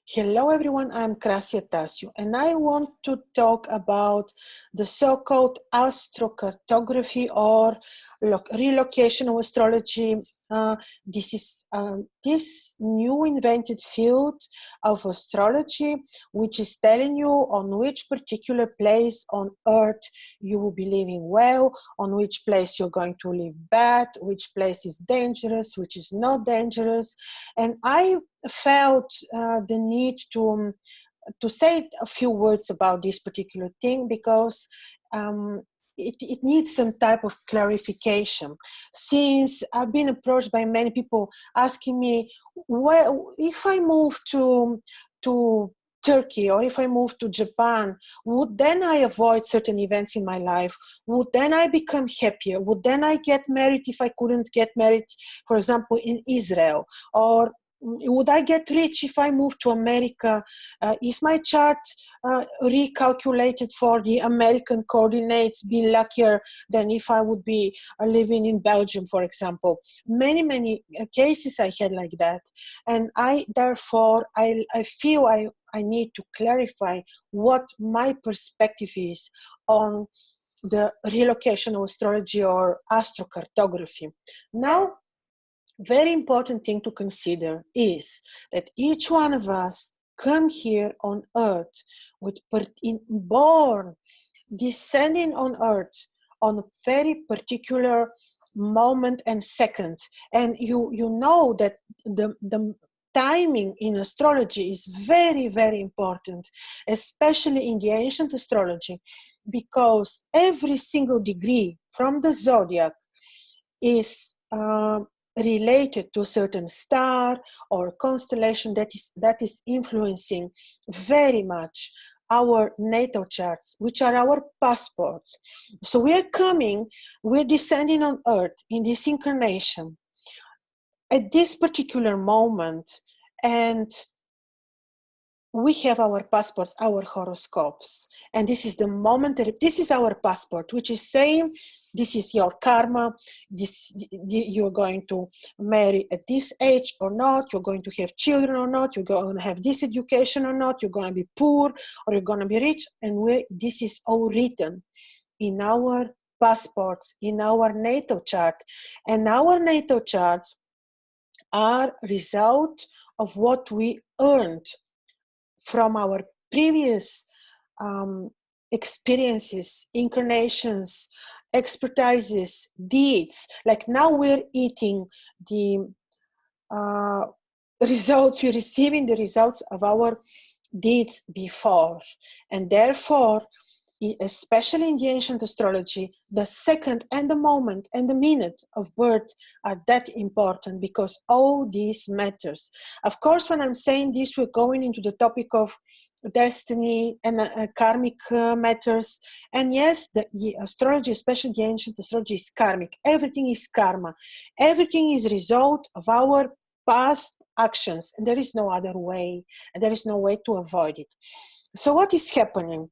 Hello everyone, I'm Krasi and I want to talk about the so-called astrocartography or relocational astrology. This is this new invented field of astrology, which is telling you on which particular place on Earth you will be living well, on which place you're going to live bad, which place is dangerous, which is not dangerous. And I felt the need to say a few words about this particular thing because it needs some type of clarification. Since I've been approached by many people asking me, well, if I move to Turkey or if I move to Japan, would then I avoid certain events in my life? Would then I become happier? Would then I get married if I couldn't get married, for example, in Israel? Or would I get rich if I move to America? Is my chart recalculated for the American coordinates, be luckier than if I would be living in Belgium, for example? Many cases I had like that. And therefore, I feel I need to clarify what my perspective is on the relocational astrology or astrocartography. Now, very important thing to consider is that each one of us come here on Earth born, descending on Earth on a very particular moment and second. And you know that the timing in astrology is very important, especially in the ancient astrology, because every single degree from the zodiac is related to a certain star or constellation that is influencing very much our natal charts, which are our passports. So we're descending on Earth in this incarnation at this particular moment, and we have our passports, our horoscopes, and this is the momentary, this is our passport, which is saying this is your karma, you're going to marry at this age or not, you're going to have children or not, you're going to have this education or not, you're going to be poor or you're going to be rich, and this is all written in our passports, in our natal chart. And our natal charts are result of what we earned from our previous experiences, incarnations, expertises, deeds. Like now we're eating the results, we're receiving the results of our deeds before. And therefore, especially in the ancient astrology, the second and the moment and the minute of birth are that important because all this matters. Of course, when I'm saying this, we're going into the topic of destiny and karmic matters. And yes, the astrology, especially the ancient astrology, is karmic. Everything is karma. Everything is a result of our past actions, and there is no other way, and there is no way to avoid it. So what is happening?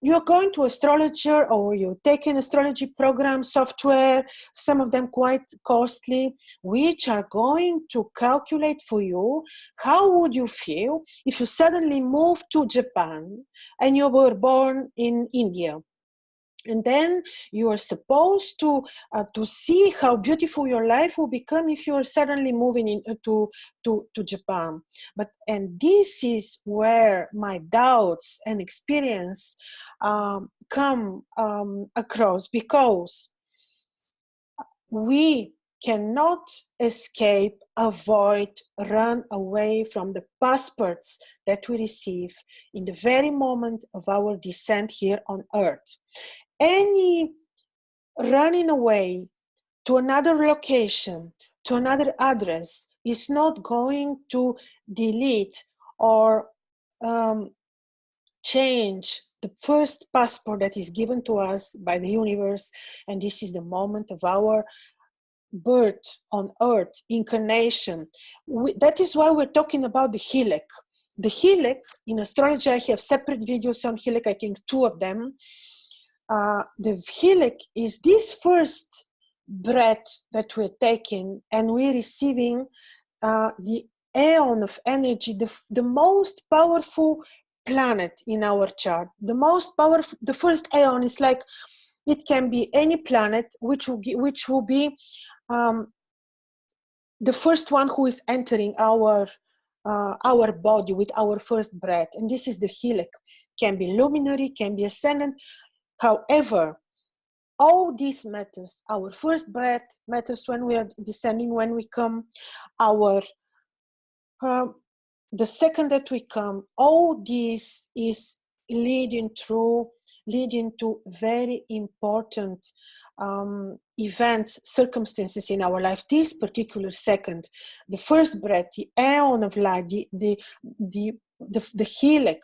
You're going to astrologer or you take an astrology program, software, some of them quite costly, which are going to calculate for you how would you feel if you suddenly move to Japan and you were born in India. And then you are supposed to see how beautiful your life will become if you are suddenly moving to Japan. And this is where my doubts and experience come across, because we cannot escape, avoid, run away from the passports that we receive in the very moment of our descent here on Earth. Any running away to another location, to another address, is not going to delete or change the first passport that is given to us by the universe. And this is the moment of our birth on Earth, incarnation. That is why we're talking about the hillock. The hillock, in astrology, I have separate videos on hillock, I think 2 of them. The hillock is this first breath that we're taking, and we're receiving the aeon of energy, the most powerful planet in our chart. The most powerful, the first aeon is like, it can be any planet, which will be the first one who is entering our body with our first breath. And this is the hillock. Can be luminary, can be ascendant. However, all these matters. Our first breath matters when we are descending, when we come. Our the second that we come, all this is leading to very important events, circumstances in our life. This particular second, the first breath, the aeon of life, the hillock,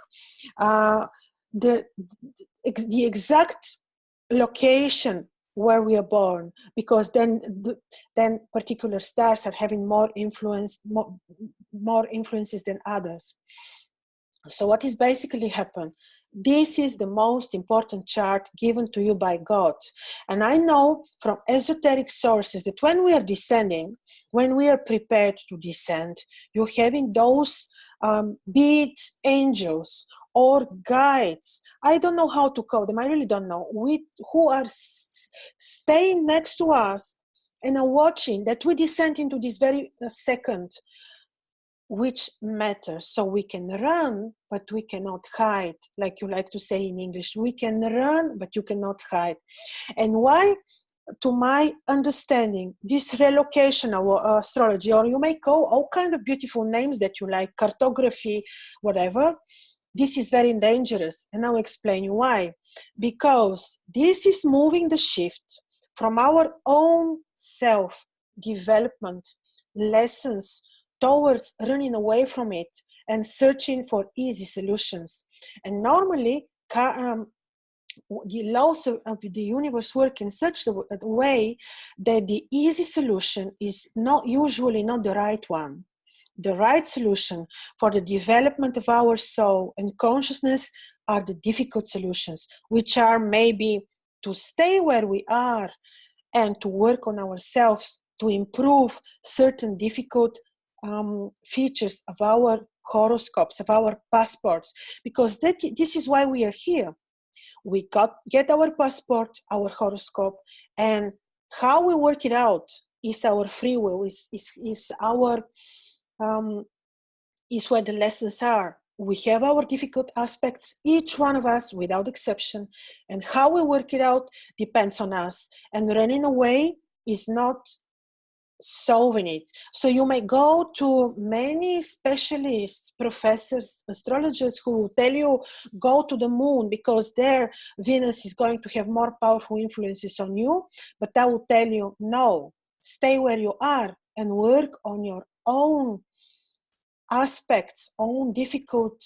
the exact location where we are born, because then particular stars are having more influences than others. So what is basically happened? This is the most important chart given to you by God. And I know from esoteric sources that when we are descending, when we are prepared to descend, you're having those be it angels or guides, I don't know how to call them, I really don't know, who are staying next to us and are watching that we descend into this very second, which matters. So we can run, but we cannot hide, like you like to say in English. We can run, but you cannot hide. And why? To my understanding, this relocational astrology, or you may call all kind of beautiful names that you like, cartography, whatever, this is very dangerous. And I'll explain you why. Because this is moving the shift from our own self-development lessons towards running away from it and searching for easy solutions. And normally, the laws of the universe work in such a way that the easy solution is usually not the right one. The right solution for the development of our soul and consciousness are the difficult solutions, which are maybe to stay where we are and to work on ourselves to improve certain difficult features of our horoscopes, of our passports, because this is why we are here. We get our passport, our horoscope, and how we work it out is our free will, is our is where the lessons are. We have our difficult aspects, each one of us without exception, and how we work it out depends on us. And running away is not solving it. So you may go to many specialists, professors, astrologers who will tell you go to the moon because their Venus is going to have more powerful influences on you. But I will tell you, no, stay where you are and work on your own aspects, own difficult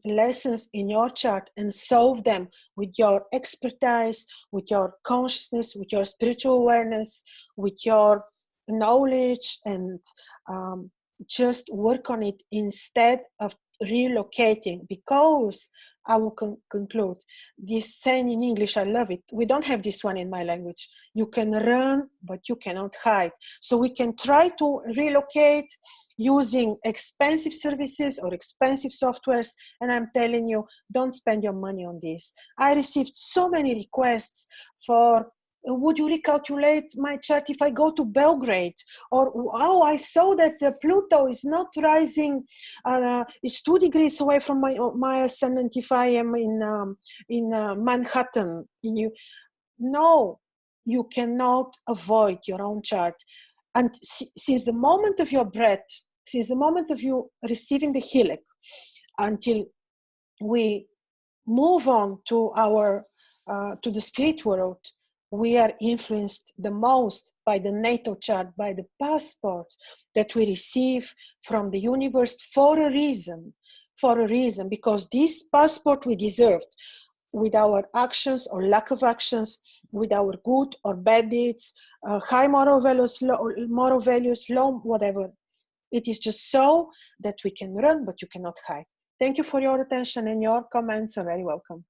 lessons in your chart and solve them with your expertise, with your consciousness, with your spiritual awareness, with your knowledge, and just work on it instead of relocating. Because I will conclude this saying in English, I love it. We don't have this one in my language. You can run, but you cannot hide. So we can try to relocate using expensive services or expensive softwares, and I'm telling you, don't spend your money on this. I received so many requests for, would you recalculate my chart if I go to Belgrade? Or, oh, I saw that Pluto is not rising, it's 2 degrees away from my ascendant if I am in Manhattan. No, you cannot avoid your own chart. And since the moment of your breath, since the moment of you receiving the hillock, until we move on to to the spirit world, we are influenced the most by the natal chart, by the passport that we receive from the universe for a reason, because this passport we deserved with our actions or lack of actions, with our good or bad deeds, high moral values, low, whatever. It is just so that we can run, but you cannot hide. Thank you for your attention, and your comments are very welcome.